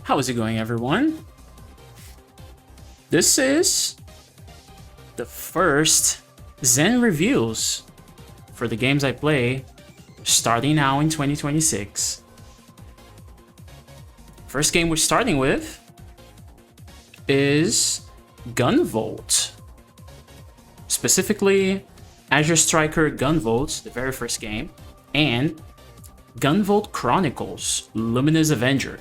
How is it going, everyone? This is the first Zen reviews for the games I play starting now in 2026. First game we're starting with is Gunvolt. Specifically, Azure Striker Gunvolt, the very first game, and Gunvolt Chronicles, Luminous Avenger.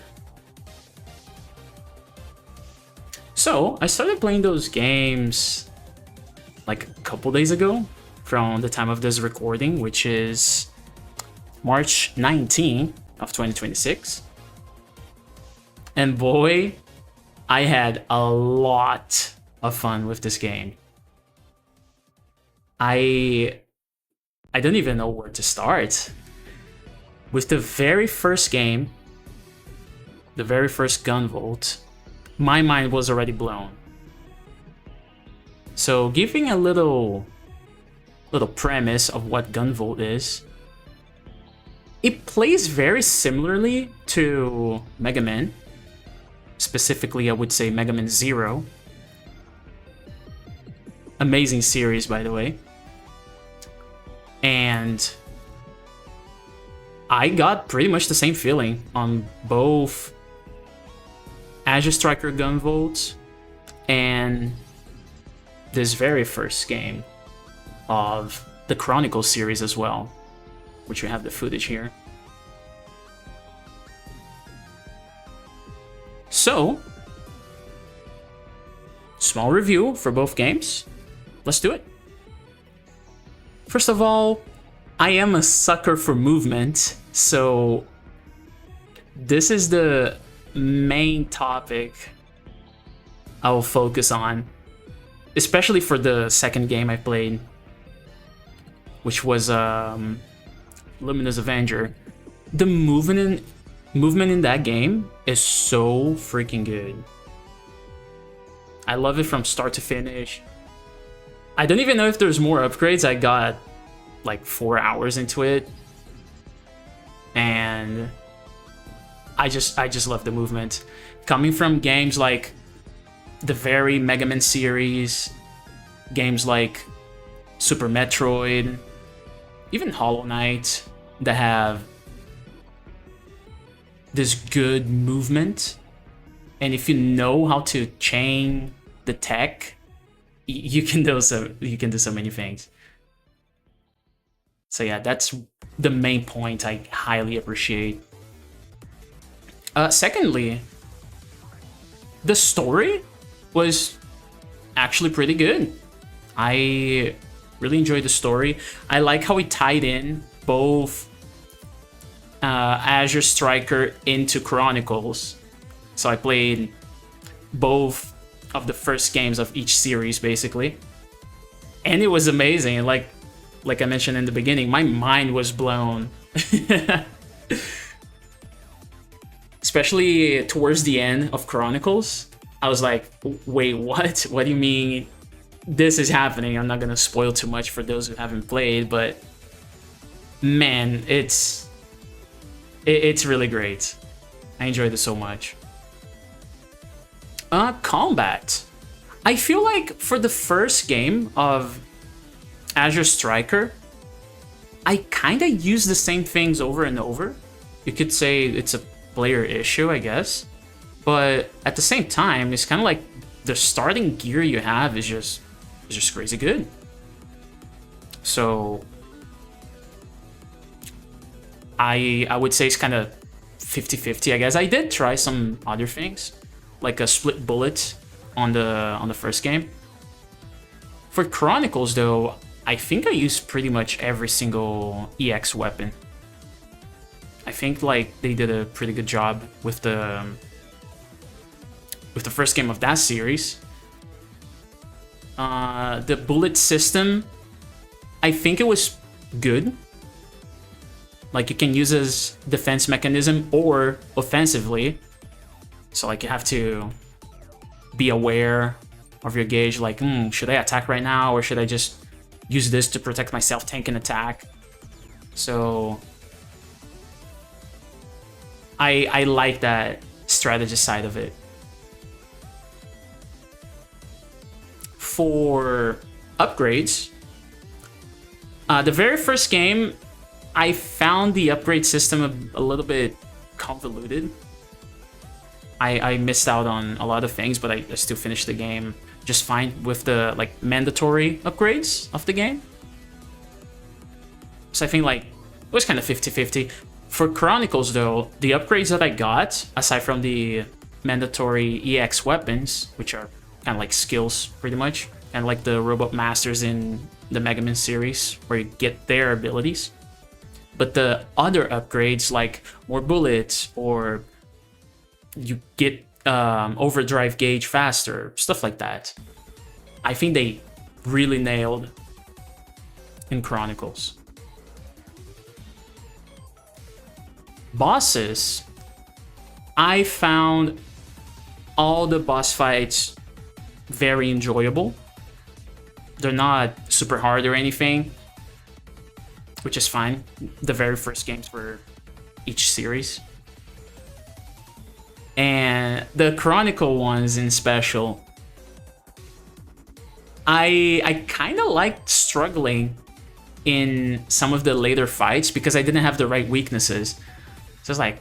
So, I started playing those games like a couple days ago from the time of this recording, which is March 19 of 2026. And boy, I had a lot of fun with this game. I don't even know where to start. With the very first game, the very first Gunvolt, my mind was already blown. So giving a little premise of what Gunvolt is, it plays very similarly to Mega Man. Specifically, I would say Mega Man 0. Amazing series, by the way. And I got pretty much the same feeling on both Azure Striker Gunvolt and this very first game of the Chronicles series as well, which we have the footage here. So, small review for both games. Let's do it. First of all, I am a sucker for movement, so this is the main topic I will focus on, especially for the second game I played, which was Luminous Avenger. The movement in that game is so freaking good. I love it from start to finish. I don't even know if there's more upgrades. I got like 4 hours into it, and I just love the movement. Coming from games like the very Mega Man series, games like Super Metroid, even Hollow Knight, that have this good movement, and if you know how to chain the tech, you can do so many things. So yeah, that's the main point I highly appreciate. Secondly, the story was actually pretty good. I really enjoyed the story. I like how it tied in both Azure Striker into Chronicles. So I played both of the first games of each series, basically. And it was amazing. Like I mentioned in the beginning, my mind was blown. Especially towards the end of Chronicles. I was like, wait, what? What do you mean this is happening? I'm not gonna spoil too much for those who haven't played, but man, it's really great. I enjoyed it so much. Combat. I feel like for the first game of Azure Striker, I kind of use the same things over and over. You could say it's a player issue, I guess. But at the same time, it's kind of like the starting gear you have is just crazy good. So I would say it's kind of 50-50, I guess. I did try some other things, like a split bullet on the first game. For Chronicles, though, I think I used pretty much every single EX weapon. I think like they did a pretty good job with the first game of that series. The bullet system, I think it was good. Like you can use as defense mechanism or offensively. So like you have to be aware of your gauge, like, should I attack right now or should I just use this to protect myself, tank and attack? So I like that strategy side of it. For upgrades, the very first game, I found the upgrade system a little bit convoluted. I missed out on a lot of things, but I still finished the game just fine with the like mandatory upgrades of the game. So I think like it was kind of 50-50. For Chronicles though, the upgrades that I got, aside from the mandatory EX weapons, which are kind of like skills pretty much, and like the Robot Masters in the Mega Man series where you get their abilities. But the other upgrades like more bullets or you get overdrive gauge faster, stuff like that, I think they really nailed in Chronicles. Bosses, I found all the boss fights very enjoyable. They're not super hard or anything, which is fine. The very first games for each series. And the Chronicle ones in special, I kind of liked struggling in some of the later fights because I didn't have the right weaknesses. So it's like,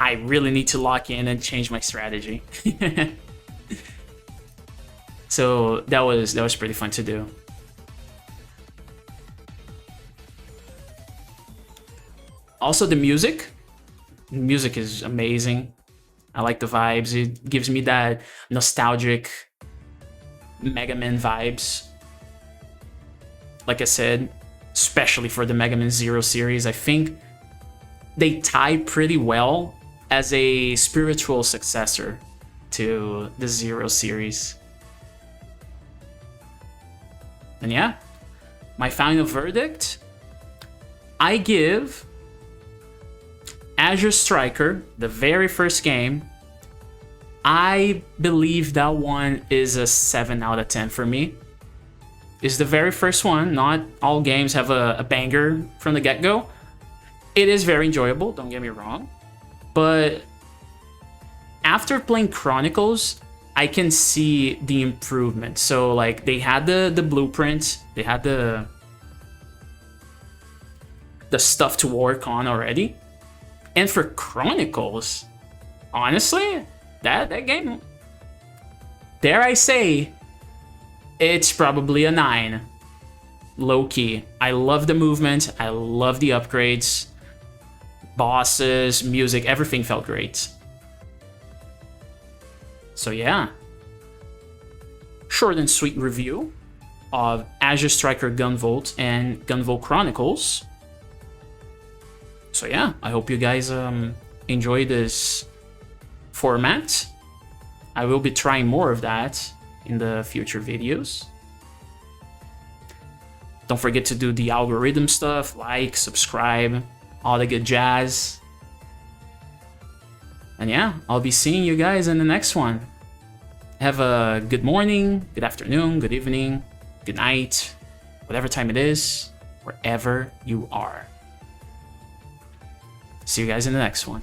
I really need to lock in and change my strategy. So that was pretty fun to do. Also the music. The music is amazing. I like the vibes. It gives me that nostalgic Mega Man vibes. Like I said, especially for the Mega Man Zero series, I think they tie pretty well as a spiritual successor to the Zero series. And yeah, my final verdict, I give Azure Striker, the very first game, I believe that one is a 7 out of 10 for me. It's the very first one. Not all games have a banger from the get-go. It is very enjoyable, don't get me wrong. But after playing Chronicles, I can see the improvement. So like they had the blueprint, they had the stuff to work on already. And for Chronicles, honestly, that game, dare I say, it's probably a 9. Low key. I love the movement, I love the upgrades, bosses, music, everything felt great. So yeah, short and sweet review of Azure Striker Gunvolt and Gunvolt Chronicles. So yeah, I hope you guys enjoy this format. I will be trying more of that in the future videos. Don't forget to do the algorithm stuff, like, subscribe, all the good jazz. And yeah, I'll be seeing you guys in the next one. Have a good morning, good afternoon, good evening, good night, whatever time it is, wherever you are. See you guys in the next one.